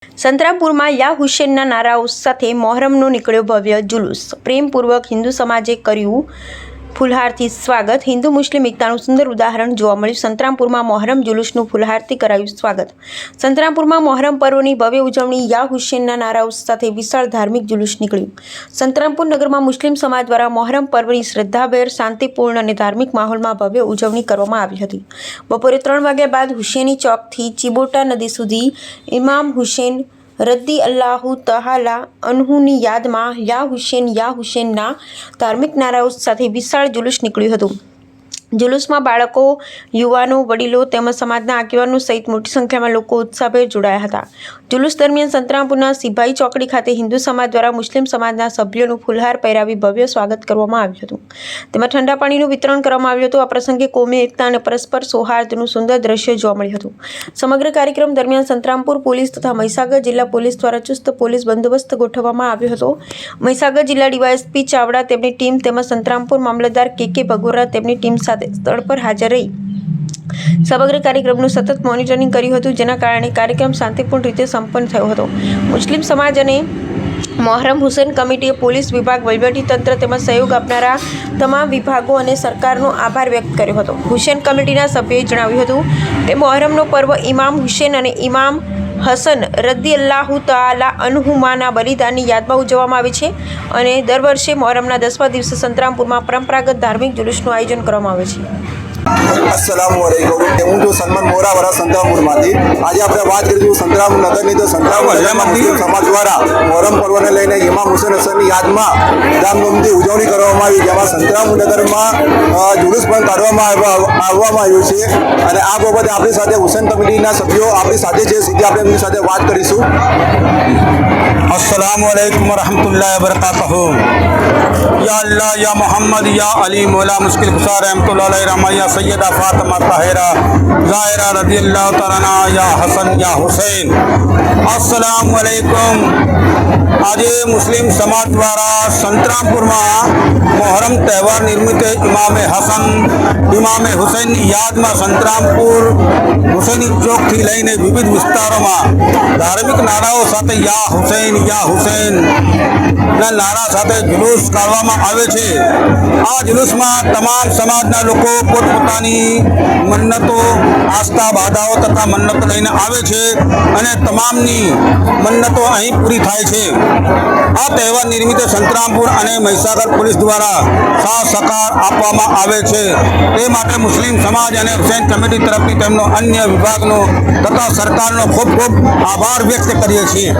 સંતરામપુરમાં યા હુસેનના નારાઓ સાથે મોહરમનો નીકળ્યો ભવ્ય જુલુસ। પ્રેમપૂર્વક હિન્દુ સમાજે કર્યું ફૂલહારથી સ્વાગત। હિન્દુ મુસ્લિમ એકતાનું સુંદર ઉદાહરણ જોવા મળ્યું। સંતરામપુરમાં મોહરમ જુલુસનું ફૂલહારથી કરાયું સ્વાગત। સંતરામપુરમાં મોહરમ પર્વની ભવ્ય ઉજવણી યા હુસેનના નારાઓ સાથે વિશાળ ધાર્મિક જુલુસ નીકળ્યું। સંતરામપુર નગરમાં મુસ્લિમ સમાજ દ્વારા મોહરમ પર્વની શ્રદ્ધાભેર, શાંતિપૂર્ણ અને ધાર્મિક માહોલમાં ભવ્ય ઉજવણી કરવામાં આવી હતી। બપોરે 3 વાગ્યા બાદ હુસેની ચોકથી ચિબોટા નદી સુધી ઇમામ હુસેન રદિયલ્લાહુ તઆલા અન્હુની યાદમાં યા હુસેનના ધાર્મિક નારાઓ સાથે વિશાળ જુલુસ નીકળ્યું હતું। જુલુસમાં બાળકો, યુવાનો, વડીલો તેમજ સમાજના આગેવાનો સહિત મોટી સંખ્યામાં લોકો ઉત્સાહભેર જોડાયા હતા। જુલુસ દરમિયાન સંતરામપુરના સિપાઈ ચોકડી ખાતે હિન્દુ સમાજ દ્વારા મુસ્લિમ સમાજના સભ્યોનું ફૂલહાર પહેરાવી ભવ્ય સ્વાગત કરવામાં આવ્યું હતું। તેમાં ઠંડા પાણીનું વિતરણ કરવામાં આવ્યું હતું। આ પ્રસંગે કોમી એકતા અને પરસ્પર સૌહાર્દનું સુંદર દ્રશ્ય જોવા મળ્યું હતું। સમગ્ર કાર્યક્રમ દરમિયાન સંતરામપુર પોલીસ તથા મહીસાગર જિલ્લા પોલીસ દ્વારા ચુસ્ત પોલીસ બંદોબસ્ત ગોઠવવામાં આવ્યો હતો। મહીસાગર જિલ્લા ડીવાયએસપી ચાવડા તેમની ટીમ તેમજ સંતરામપુર મામલતદાર કે ભગોરા તેમની ટીમ સાથે સ્થળ પર હાજર રહી સમગ્ર કાર્યક્રમનું સતત મોનિટરિંગ કર્યું હતું, જેના કારણે કાર્યક્રમ શાંતિપૂર્ણ રીતે સંપન્ન થયો હતો। મુસ્લિમ સમાજ અને મોહરમ હુસેન કમિટીએ પોલીસ વિભાગ, વહીવટીતંત્ર તેમજ સહયોગ આપનારા તમામ વિભાગો અને સરકારનો આભાર વ્યક્ત કર્યો હતો। હુસેન કમિટીના સભ્યોએ જણાવ્યું હતું કે મોહરમનો પર્વ ઇમામ હુસેન અને ઇમામ હસન રદિયલ્લાહુ તઆલા અન્હુમાના બલિદાનની યાદમાં ઉજવવામાં આવે છે અને દર વર્ષે મોહરમના 10મા દિવસે સંતરામપુરમાં પરંપરાગત ધાર્મિક જુલુસનું આયોજન કરવામાં આવે છે। अस्सलामुअलैकुम। હું છું સલમાન મોરાવાળા સંતરામપુરમાંથી। આજે આપણે વાત કરીશું સંતરામપુર નગરની। તો સંતરામપુર નગરમાં મુસ્લિમ સમાજ દ્વારા મોહરમ પર્વને લઈને ઇમામ હુસેન હસનની યાદમાં ધામધૂમથી ઉજવણી કરવામાં આવી, જેમાં સંતરામપુર નગરમાં જુલુસ પણ કાઢવામાં આવ્યું છે। અને આ બાબતે આપણી સાથે હુસેન કમિટીના સભ્યો આપણી સાથે છે, સીધી આપણે એમની સાથે વાત કરીશું। अस्सलामुअलैकुम वरहमतुल्लाहि वबरकातुहू। या अल्लाह या मोहम्मद या अली मौला मुश्किल कुसार रहमतुल्लाहि रहमा या सैयदा फातिमा ताहिरा ज़ाहिरा रदियल्लाहु तआला या हसन या हुसैन। अस्सलामुअलैकुम। આજે મુસ્લિમ સમાજ દ્વારા સંતરામપુરમાં મોહરમ તહેવાર નિમિત્તે ઇમામે હસન, ઇમામે હુસૈનની યાદમાં સંતરામપુર હુસૈની ચોકથી લઈને વિવિધ વિસ્તારોમાં ધાર્મિક નારાઓ સાથે યા હુસૈન ના નારા સાથે જુલુસ કાઢવામાં આવે છે। આ જુલુસમાં તમામ સમાજના લોકો પોતપોતાની મન્નતો, આસ્થા, બાધાઓ તથા મન્નતો લઈને આવે છે અને તમામની મન્નતો અહીં પૂરી થાય છે। આ તહેવાર નિમિત્તે સંતરામપુર અને મહીસાગર પોલીસ દ્વારા સાથ સહકાર આપવામાં આવે છે। તે માટે મુસ્લિમ સમાજ અને હુસૈન કમિટી તરફથી તેમનો અન્ય વિભાગનો તથા સરકારનો ખૂબ ખૂબ આભાર વ્યક્ત કરીએ છીએ।